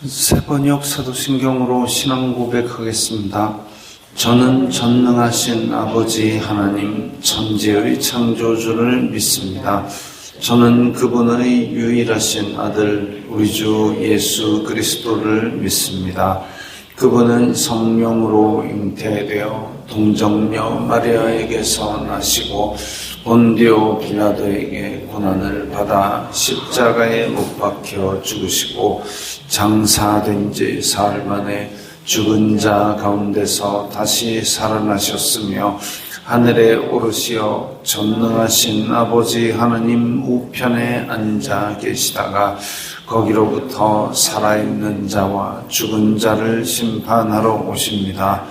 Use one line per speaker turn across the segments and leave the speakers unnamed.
새 번역 사도신경으로 신앙 고백하겠습니다. 저는 전능하신 아버지 하나님 천지의 창조주를 믿습니다. 저는 그분의 유일하신 아들 우리 주 예수 그리스도를 믿습니다. 그분은 성령으로 잉태되어 동정녀 마리아에게서 나시고 본디오 빌라도에게 고난을 받아 십자가에 못 박혀 죽으시고 장사된 지 사흘 만에 죽은 자 가운데서 다시 살아나셨으며 하늘에 오르시어 전능하신 아버지 하나님 우편에 앉아 계시다가 거기로부터 살아있는 자와 죽은 자를 심판하러 오십니다.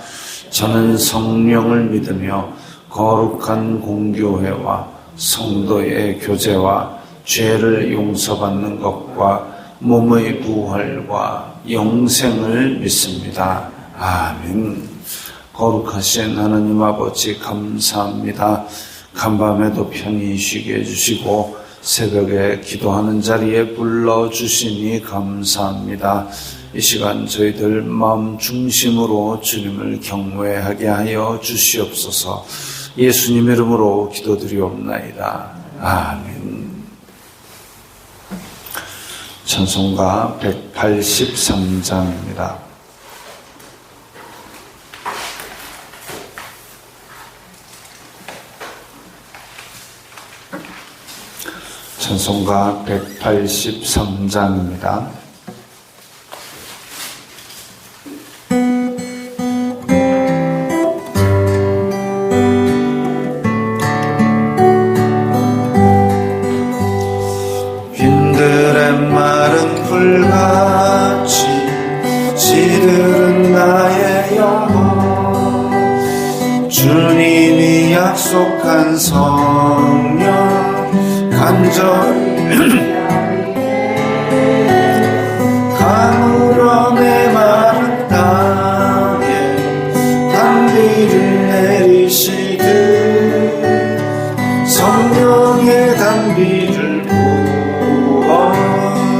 저는 성령을 믿으며 거룩한 공교회와 성도의 교제와 죄를 용서받는 것과 몸의 부활과 영생을 믿습니다. 아멘. 거룩하신 하나님 아버지 감사합니다. 간밤에도 편히 쉬게 해주시고 새벽에 기도하는 자리에 불러주시니 감사합니다. 이 시간 저희들 마음 중심으로 주님을 경외하게 하여 주시옵소서. 예수님 이름으로 기도드리옵나이다. 아멘. 찬송가 183장입니다. 찬송가 183장입니다. 빈들의 마른 풀같이 시들은 나의 영혼 주님이 약속한 성령 간절히 가물어 메마른 땅에 단비를 내리시듯 성령의 단비를 부어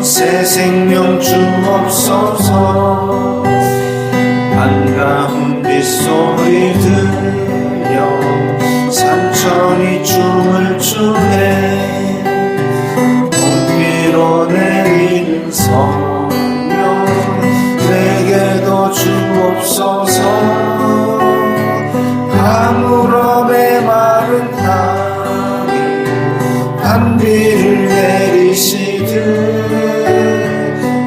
새 생명 주옵소서. 반가운 빗소리 들려 산천이 춤을 추네. 봄비로 내리는 성령 내게도 주옵소서. 가물어 메마른 땅에 단비를 내리시듯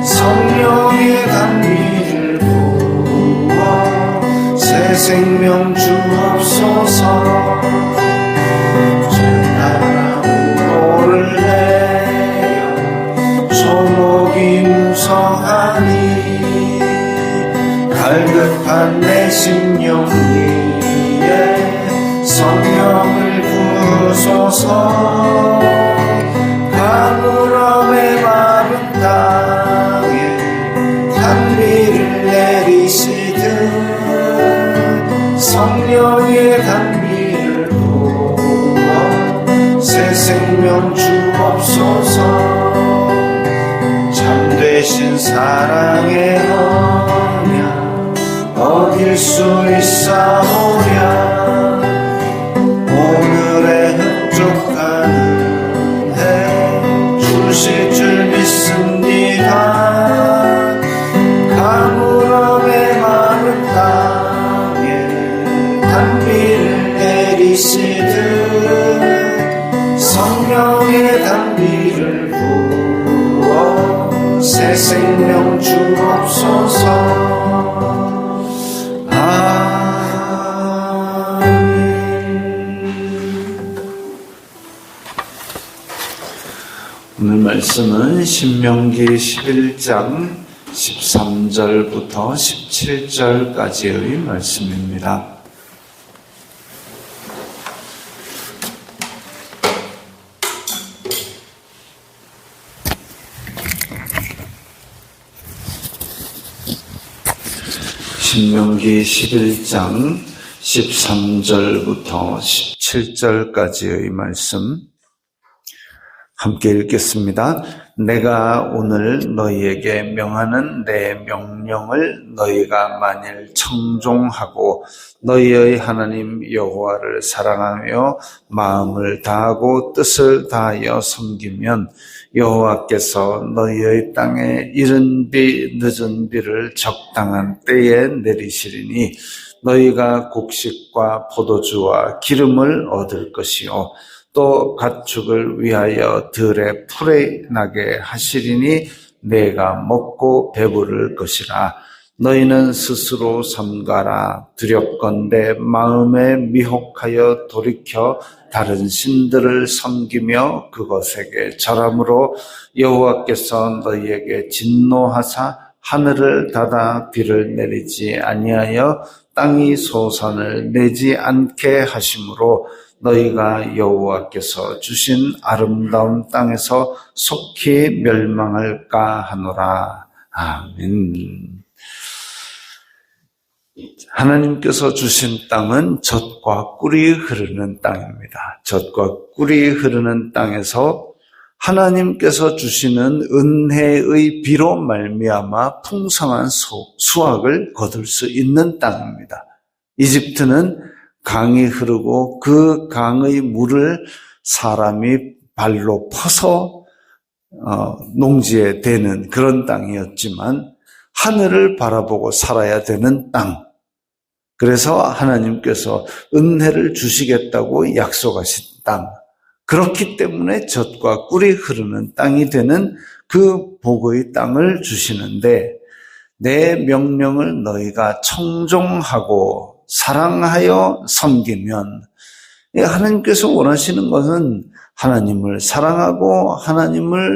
성령의 단비를 부어 새 생명 주옵소서. 무성하니 갈급한 내 심령 위에 성령을 부으소서. 가물어 메마른 땅에 단비를 내리시듯 성령의 단비를 부어 새 생명 주옵소서. 참되신 사랑의 언약 어딜 수 있사오랴. 오늘의 흡족한 은혜 주실 줄 믿습니다. 가물어 메마른 땅에 단비를 내리시듯 성령의 단비를 부어 새 생명 주옵소서. 오늘 말씀은 신명기 11장 13절부터 17절까지의 말씀입니다. 신명기 11장 13절부터 17절까지의 말씀. 함께 읽겠습니다. 내가 오늘 너희에게 명하는 내 명령을 너희가 만일 청종하고 너희의 하나님 여호와를 사랑하며 마음을 다하고 뜻을 다하여 섬기면 여호와께서 너희의 땅에 이른 비 늦은 비를 적당한 때에 내리시리니 너희가 곡식과 포도주와 기름을 얻을 것이요 또 가축을 위하여 들에 풀이 나게 하시리니 내가 먹고 배부를 것이라. 너희는 스스로 삼가라. 두렵건대 마음에 미혹하여 돌이켜 다른 신들을 섬기며 그것에게 절함으로 여호와께서 너희에게 진노하사 하늘을 닫아 비를 내리지 아니하여 땅이 소산을 내지 않게 하심으로 너희가 여호와께서 주신 아름다운 땅에서 속히 멸망할까 하노라. 아멘. 하나님께서 주신 땅은 젖과 꿀이 흐르는 땅입니다. 젖과 꿀이 흐르는 땅에서 하나님께서 주시는 은혜의 비로 말미암아 풍성한 수확을 거둘 수 있는 땅입니다. 이집트는 강이 흐르고 그 강의 물을 사람이 발로 퍼서 농지에 대는 그런 땅이었지만 하늘을 바라보고 살아야 되는 땅. 그래서 하나님께서 은혜를 주시겠다고 약속하신 땅. 그렇기 때문에 젖과 꿀이 흐르는 땅이 되는 그 복의 땅을 주시는데 내 명령을 너희가 청종하고 사랑하여 섬기면 하나님께서 원하시는 것은 하나님을 사랑하고 하나님을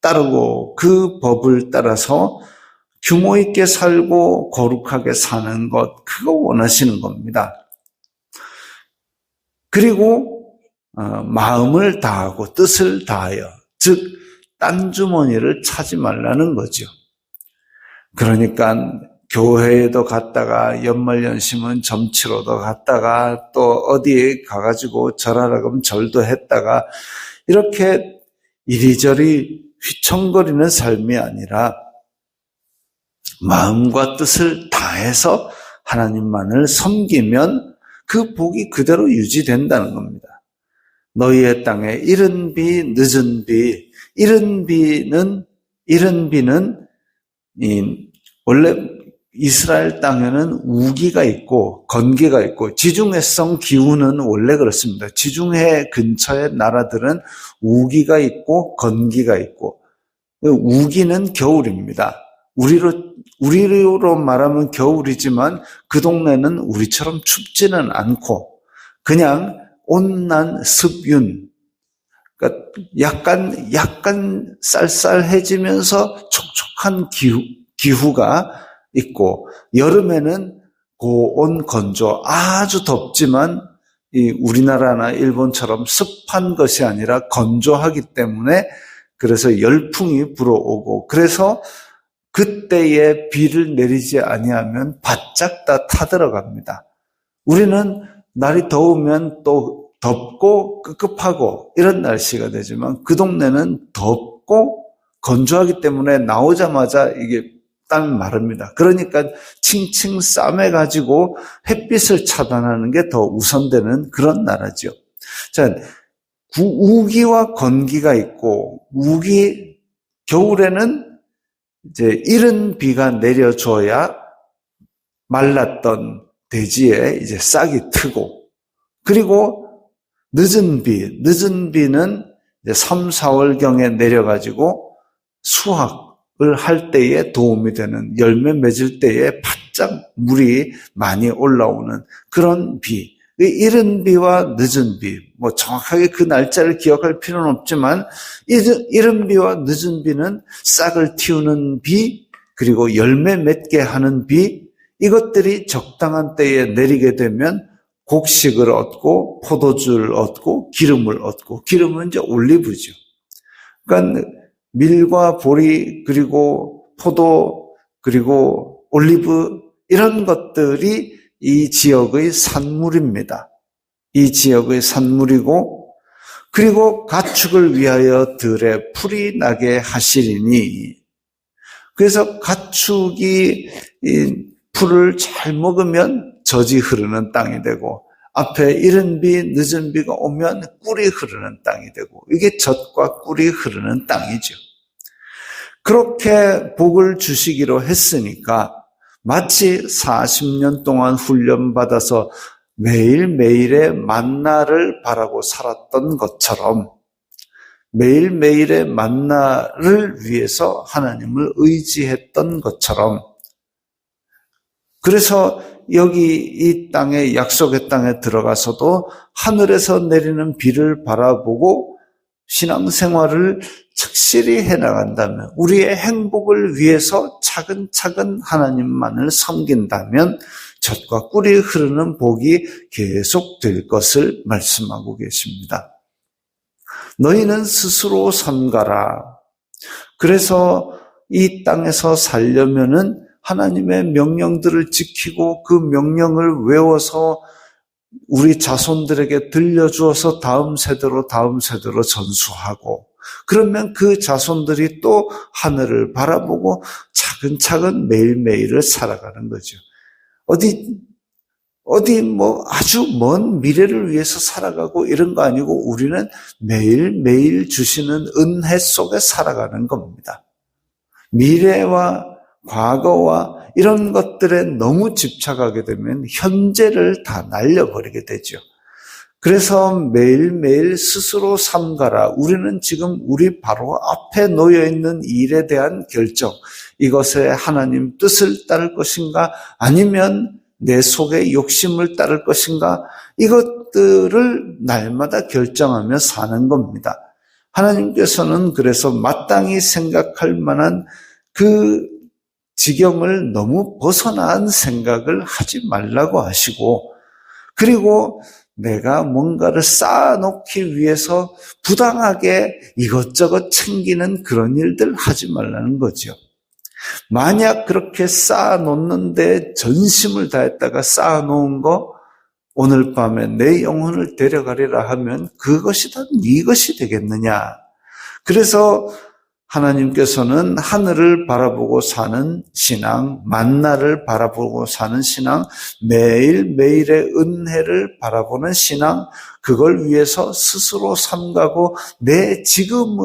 따르고 그 법을 따라서 규모 있게 살고 거룩하게 사는 것, 그거 원하시는 겁니다. 그리고 마음을 다하고 뜻을 다하여, 즉 딴 주머니를 차지 말라는 거죠. 그러니까 교회에도 갔다가 연말연심은 점치러도 갔다가 또 어디에 가가지고 절하라 그러면 절도 했다가 이렇게 이리저리 휘청거리는 삶이 아니라 마음과 뜻을 다해서 하나님만을 섬기면 그 복이 그대로 유지된다는 겁니다. 너희의 땅에 이른 비 늦은 비, 이른 비는 원래 이스라엘 땅에는 우기가 있고 건기가 있고 지중해성 기후는 원래 그렇습니다. 지중해 근처의 나라들은 우기가 있고 건기가 있고 우기는 겨울입니다. 우리로 말하면 겨울이지만 그 동네는 우리처럼 춥지는 않고 그냥 온난 습윤, 그러니까 약간 쌀쌀해지면서 촉촉한 기후가 있고 여름에는 고온 건조 아주 덥지만 우리나라나 일본처럼 습한 것이 아니라 건조하기 때문에 그래서 열풍이 불어오고 그래서 그때에 비를 내리지 아니하면 바짝 다 타들어갑니다. 우리는 날이 더우면 또 덥고 꿉꿉하고 이런 날씨가 되지만 그 동네는 덥고 건조하기 때문에 나오자마자 이게 딱 마릅니다. 그러니까 칭칭 싸매가지고 햇빛을 차단하는 게 더 우선되는 그런 나라죠. 자, 우기와 건기가 있고 겨울에는 이제 이른 비가 내려줘야 말랐던 대지에 이제 싹이 트고 그리고 늦은 비는 이제 3, 4월경에 내려가지고 수확을 할 때에 도움이 되는 열매 맺을 때에 바짝 물이 많이 올라오는 그런 비. 이른 비와 늦은 비, 뭐 정확하게 그 날짜를 기억할 필요는 없지만 이른 비와 늦은 비는 싹을 틔우는 비, 그리고 열매 맺게 하는 비, 이것들이 적당한 때에 내리게 되면 곡식을 얻고 포도주를 얻고 기름을 얻고 기름은 이제 올리브죠. 그러니까 밀과 보리 그리고 포도 그리고 올리브 이런 것들이 이 지역의 산물입니다. 이 지역의 산물이고 그리고 가축을 위하여 들에 풀이 나게 하시리니, 그래서 가축이 이 풀을 잘 먹으면 젖이 흐르는 땅이 되고, 앞에 이른 비, 늦은 비가 오면 꿀이 흐르는 땅이 되고, 이게 젖과 꿀이 흐르는 땅이죠. 그렇게 복을 주시기로 했으니까 마치 40년 동안 훈련받아서 매일매일의 만나를 바라고 살았던 것처럼 매일매일의 만나를 위해서 하나님을 의지했던 것처럼, 그래서 여기 이 땅에, 약속의 땅에 들어가서도 하늘에서 내리는 비를 바라보고 신앙생활을 착실히 해나간다면, 우리의 행복을 위해서 차근차근 하나님만을 섬긴다면 젖과 꿀이 흐르는 복이 계속될 것을 말씀하고 계십니다. 너희는 스스로 삼가라. 그래서 이 땅에서 살려면은 하나님의 명령들을 지키고 그 명령을 외워서 우리 자손들에게 들려주어서 다음 세대로 전수하고, 그러면 그 자손들이 또 하늘을 바라보고 차근차근 매일매일을 살아가는 거죠. 어디 뭐 아주 먼 미래를 위해서 살아가고 이런 거 아니고, 우리는 매일매일 주시는 은혜 속에 살아가는 겁니다. 미래와 과거와 이런 것들에 너무 집착하게 되면 현재를 다 날려버리게 되죠. 그래서 매일매일 스스로 삼가라. 우리는 지금 우리 바로 앞에 놓여있는 일에 대한 결정, 이것에 하나님 뜻을 따를 것인가 아니면 내 속의 욕심을 따를 것인가, 이것들을 날마다 결정하며 사는 겁니다. 하나님께서는 그래서 마땅히 생각할 만한 그 지경을 너무 벗어난 생각을 하지 말라고 하시고, 그리고 내가 뭔가를 쌓아놓기 위해서 부당하게 이것저것 챙기는 그런 일들 하지 말라는 거죠. 만약 그렇게 쌓아놓는데 전심을 다했다가 쌓아놓은 거 오늘 밤에 내 영혼을 데려가리라 하면 그것이 다 네 것이 되겠느냐. 그래서 하나님께서는 하늘을 바라보고 사는 신앙, 만나를 바라보고 사는 신앙, 매일매일의 은혜를 바라보는 신앙, 그걸 위해서 스스로 삼가고 내 지금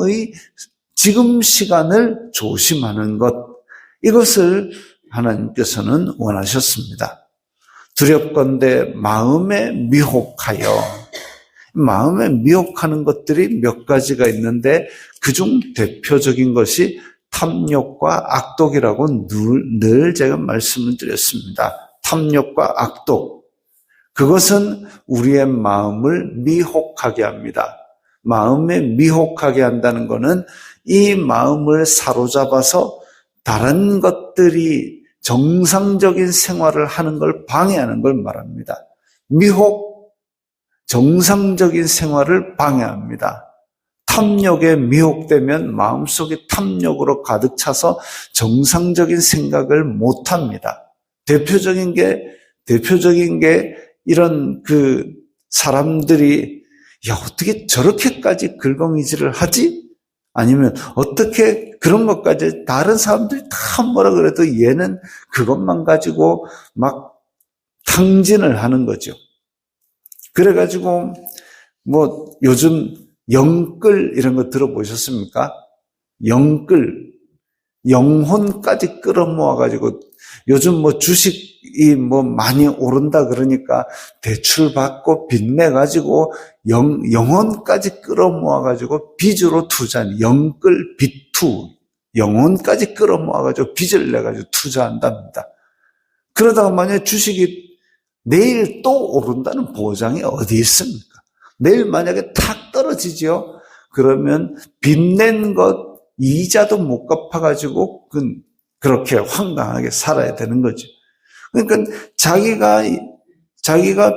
시간을 조심하는 것, 이것을 하나님께서는 원하셨습니다. 두렵건대 마음에 미혹하여, 마음에 미혹하는 것들이 몇 가지가 있는데 그중 대표적인 것이 탐욕과 악독이라고 늘 제가 말씀을 드렸습니다. 탐욕과 악독, 그것은 우리의 마음을 미혹하게 합니다. 마음에 미혹하게 한다는 것은 이 마음을 사로잡아서 다른 것들이 정상적인 생활을 하는 걸 방해하는 걸 말합니다. 미혹, 정상적인 생활을 방해합니다. 탐욕에 미혹되면 마음속이 탐욕으로 가득 차서 정상적인 생각을 못합니다. 대표적인 게 이런 그 사람들이 어떻게 저렇게까지 긁어미질을 하지? 아니면 어떻게 그런 것까지 다른 사람들이 다 뭐라 그래도 얘는 그것만 가지고 막 탕진을 하는 거죠. 그래가지고 뭐 요즘 영끌 이런 거 들어보셨습니까? 영끌, 영혼까지 끌어모아가지고 요즘 뭐 주식이 뭐 많이 오른다 그러니까 대출 받고 빚내가지고 영혼까지 끌어모아가지고 빚으로 투자하는 영끌 빚투, 영혼까지 끌어모아가지고 빚을 내가지고 투자한답니다. 그러다가 만약에 주식이 내일 또 오른다는 보장이 어디 있습니까? 내일 만약에 탁 떨어지죠? 그러면 빚낸 것 이자도 못 갚아가지고 그렇게 황당하게 살아야 되는 거죠. 그러니까 자기가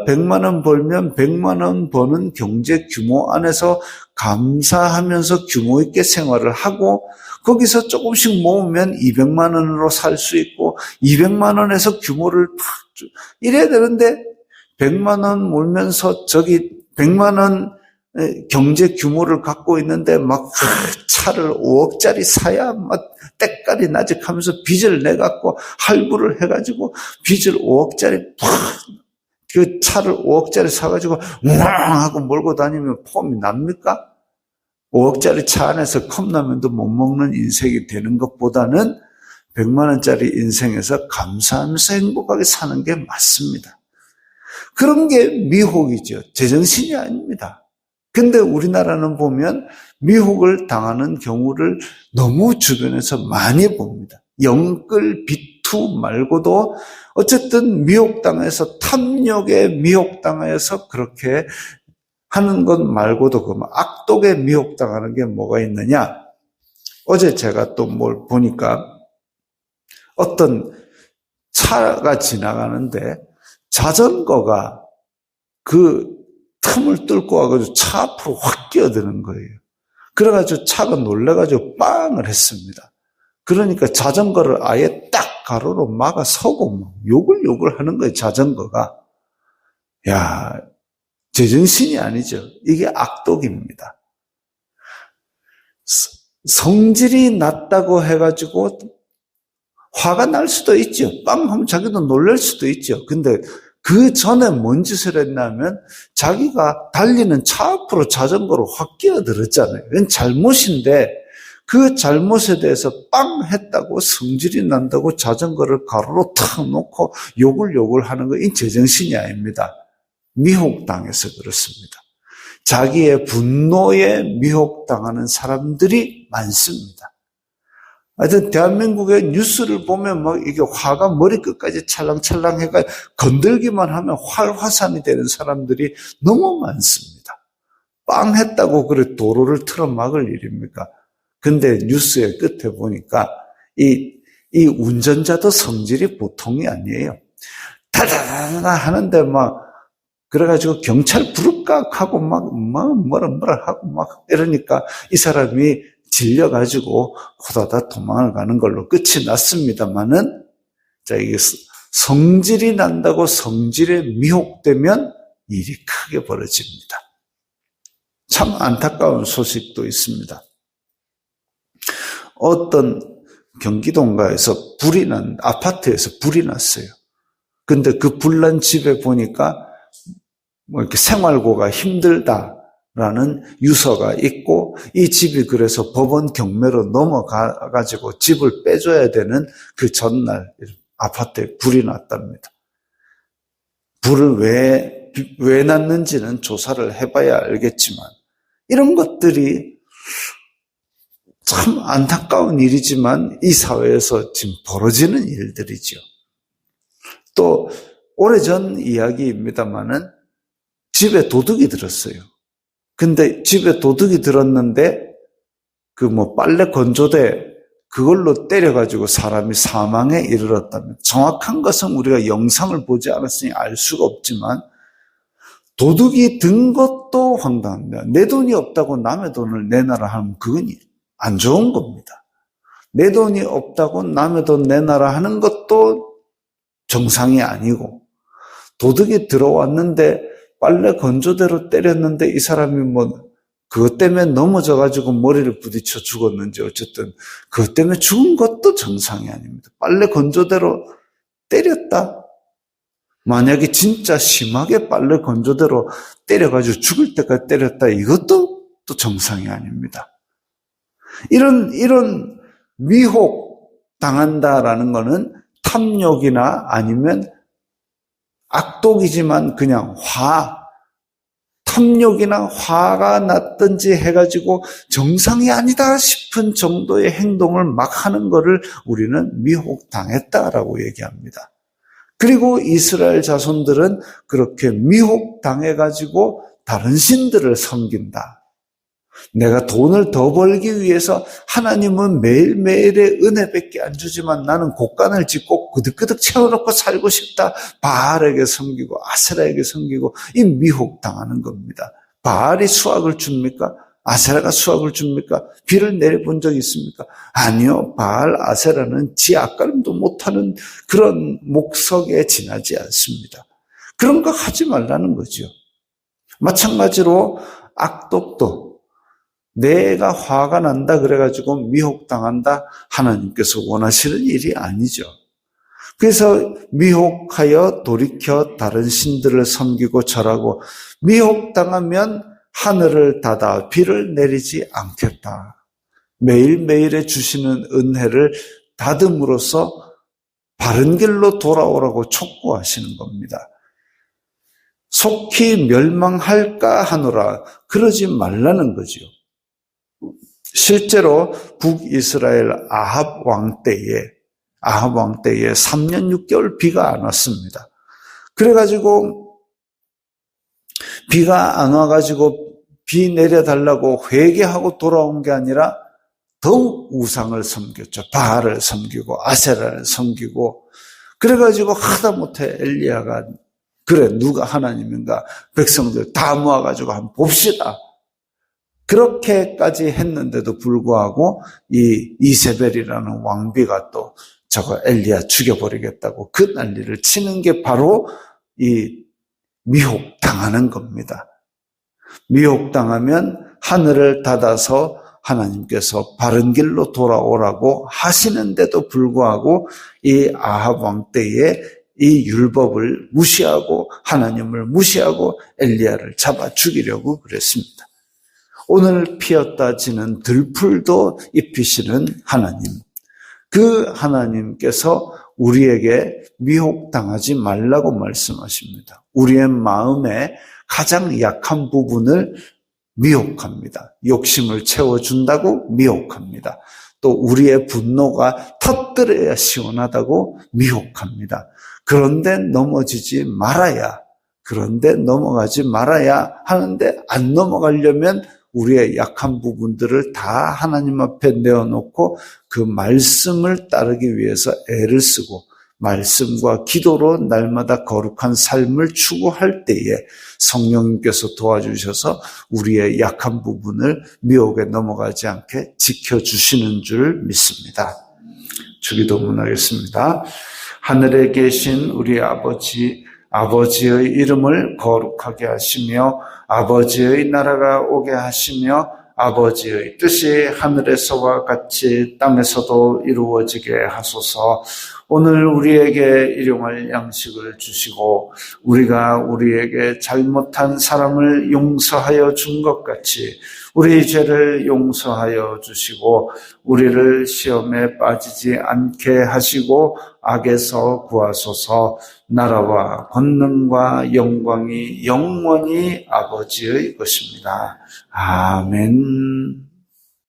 100만 원 벌면 100만 원 버는 경제 규모 안에서 감사하면서 규모 있게 생활을 하고 거기서 조금씩 모으면 200만 원으로 살 수 있고 200만 원에서 규모를 이래야 되는데 100만 원 몰면서 저기 100만 경제 규모를 갖고 있는데 막 차를 5억짜리 사야 막 때깔이 나지 하면서 빚을 내갖고 할부를 해가지고 빚을 5억짜리 그 차를 5억짜리 사가지고 우왕 하고 몰고 다니면 폼이 납니까? 5억짜리 차 안에서 컵라면도 못 먹는 인생이 되는 것보다는 100만 원짜리 인생에서 감사하면서 행복하게 사는 게 맞습니다. 그런 게 미혹이죠. 제정신이 아닙니다. 근데 우리나라는 보면 미혹을 당하는 경우를 너무 주변에서 많이 봅니다. 영끌 비투 말고도 어쨌든 미혹당해서 탐욕에 미혹당해서 그렇게 하는 것 말고도 그 악독에 미혹당하는 게 뭐가 있느냐? 어제 제가 또 뭘 보니까 어떤 차가 지나가는데 자전거가 그 틈을 뚫고 와가지고 차 앞으로 확 끼어드는 거예요. 그래가지고 차가 놀래가지고 빵을 했습니다. 그러니까 자전거를 아예 딱 가로로 막아 서고 막 욕을 하는 거예요, 자전거가. 야, 제정신이 아니죠. 이게 악독입니다. 성질이 낮다고 해가지고 화가 날 수도 있죠. 빵 하면 자기도 놀랄 수도 있죠. 근데 그 전에 뭔 짓을 했냐면 자기가 달리는 차 앞으로 자전거로 확 끼어들었잖아요. 이건 잘못인데 그 잘못에 대해서 빵 했다고 성질이 난다고 자전거를 가로로 탁 놓고 욕을 하는 거, 이 제정신이 아닙니다. 미혹당해서 그렇습니다. 자기의 분노에 미혹당하는 사람들이 많습니다. 하여튼 대한민국의 뉴스를 보면 막 이게 화가 머리끝까지 찰랑찰랑 해가 건들기만 하면 활화산이 되는 사람들이 너무 많습니다. 빵 했다고 그래 도로를 틀어막을 일입니까? 근데 뉴스의 끝에 보니까 이 운전자도 성질이 보통이 아니에요. 다다다다 하는데 막 그래가지고 경찰 부를까 하고 막 뭐라 하고 막 이러니까 이 사람이 질려가지고 호다다 도망을 가는 걸로 끝이 났습니다만은, 자, 이게 성질이 난다고 성질에 미혹되면 일이 크게 벌어집니다. 참 안타까운 소식도 있습니다. 어떤 경기도인가에서 아파트에서 불이 났어요. 근데 그 불난 집에 보니까 뭐 이렇게 생활고가 힘들다라는 유서가 있고, 이 집이 그래서 법원 경매로 넘어가가지고 집을 빼줘야 되는 그 전날 아파트에 불이 났답니다. 불을 왜 났는지는 조사를 해봐야 알겠지만, 이런 것들이 참 안타까운 일이지만 이 사회에서 지금 벌어지는 일들이죠. 또 오래전 이야기입니다마는 집에 도둑이 들었어요. 근데 집에 도둑이 들었는데 빨래 건조대 그걸로 때려가지고 사람이 사망에 이르렀다면, 정확한 것은 우리가 영상을 보지 않았으니 알 수가 없지만 도둑이 든 것도 황당합니다. 내 돈이 없다고 남의 돈을 내놔라 하면 그건 안 좋은 겁니다. 내 돈이 없다고 남의 돈 내놔라 하는 것도 정상이 아니고, 도둑이 들어왔는데 빨래 건조대로 때렸는데 이 사람이 그것 때문에 넘어져가지고 머리를 부딪혀 죽었는지 어쨌든 그것 때문에 죽은 것도 정상이 아닙니다. 빨래 건조대로 때렸다? 만약에 진짜 심하게 빨래 건조대로 때려가지고 죽을 때까지 때렸다? 이것도 또 정상이 아닙니다. 이런 미혹 당한다라는 거는 탐욕이나 아니면 악독이지만 그냥 탐욕이나 화가 났든지 해가지고 정상이 아니다 싶은 정도의 행동을 막 하는 거를 우리는 미혹당했다라고 얘기합니다. 그리고 이스라엘 자손들은 그렇게 미혹당해가지고 다른 신들을 섬긴다. 내가 돈을 더 벌기 위해서 하나님은 매일매일의 은혜밖에 안 주지만 나는 곳간을 짓고 그득그득 채워놓고 살고 싶다. 바알에게 섬기고 아세라에게 섬기고, 이 미혹당하는 겁니다. 바알이 수확을 줍니까? 아세라가 수확을 줍니까? 비를 내려본 적이 있습니까? 아니요. 바알, 아세라는 지 앞가림도 못하는 그런 목석에 지나지 않습니다. 그런 거 하지 말라는 거죠. 마찬가지로 악독도 내가 화가 난다 그래가지고 미혹당한다 하나님께서 원하시는 일이 아니죠. 그래서 미혹하여 돌이켜 다른 신들을 섬기고 절하고 미혹당하면 하늘을 닫아 비를 내리지 않겠다. 매일매일에 주시는 은혜를 닫음으로써 바른 길로 돌아오라고 촉구하시는 겁니다. 속히 멸망할까 하노라 그러지 말라는 거죠. 실제로 북이스라엘 아합 왕 때에 3년 6개월 비가 안 왔습니다. 그래가지고 비가 안 와가지고 비 내려달라고 회개하고 돌아온 게 아니라 더욱 우상을 섬겼죠. 바알을 섬기고 아세라를 섬기고 그래가지고 하다못해 엘리야가 그래 누가 하나님인가 백성들 다 모아가지고 한번 봅시다. 그렇게까지 했는데도 불구하고 이 이세벨이라는 왕비가 또 저거 엘리야 죽여버리겠다고 그 난리를 치는 게 바로 이 미혹당하는 겁니다. 미혹당하면 하늘을 닫아서 하나님께서 바른 길로 돌아오라고 하시는데도 불구하고 이 아합 왕 때에 이 율법을 무시하고 하나님을 무시하고 엘리야를 잡아 죽이려고 그랬습니다. 오늘 피었다 지는 들풀도 입히시는 하나님. 그 하나님께서 우리에게 미혹당하지 말라고 말씀하십니다. 우리의 마음에 가장 약한 부분을 미혹합니다. 욕심을 채워준다고 미혹합니다. 또 우리의 분노가 터뜨려야 시원하다고 미혹합니다. 그런데 넘어가지 말아야 하는데 안 넘어가려면 우리의 약한 부분들을 다 하나님 앞에 내어놓고 그 말씀을 따르기 위해서 애를 쓰고 말씀과 기도로 날마다 거룩한 삶을 추구할 때에 성령님께서 도와주셔서 우리의 약한 부분을 미혹에 넘어가지 않게 지켜주시는 줄 믿습니다. 주기도문 하겠습니다. 하늘에 계신 우리 아버지의 이름을 거룩하게 하시며 아버지의 나라가 오게 하시며 아버지의 뜻이 하늘에서와 같이 땅에서도 이루어지게 하소서. 오늘 우리에게 일용할 양식을 주시고 우리가 우리에게 잘못한 사람을 용서하여 준 것 같이 우리 죄를 용서하여 주시고 우리를 시험에 빠지지 않게 하시고 악에서 구하소서. 나라와 권능과 영광이 영원히 아버지의 것입니다. 아멘.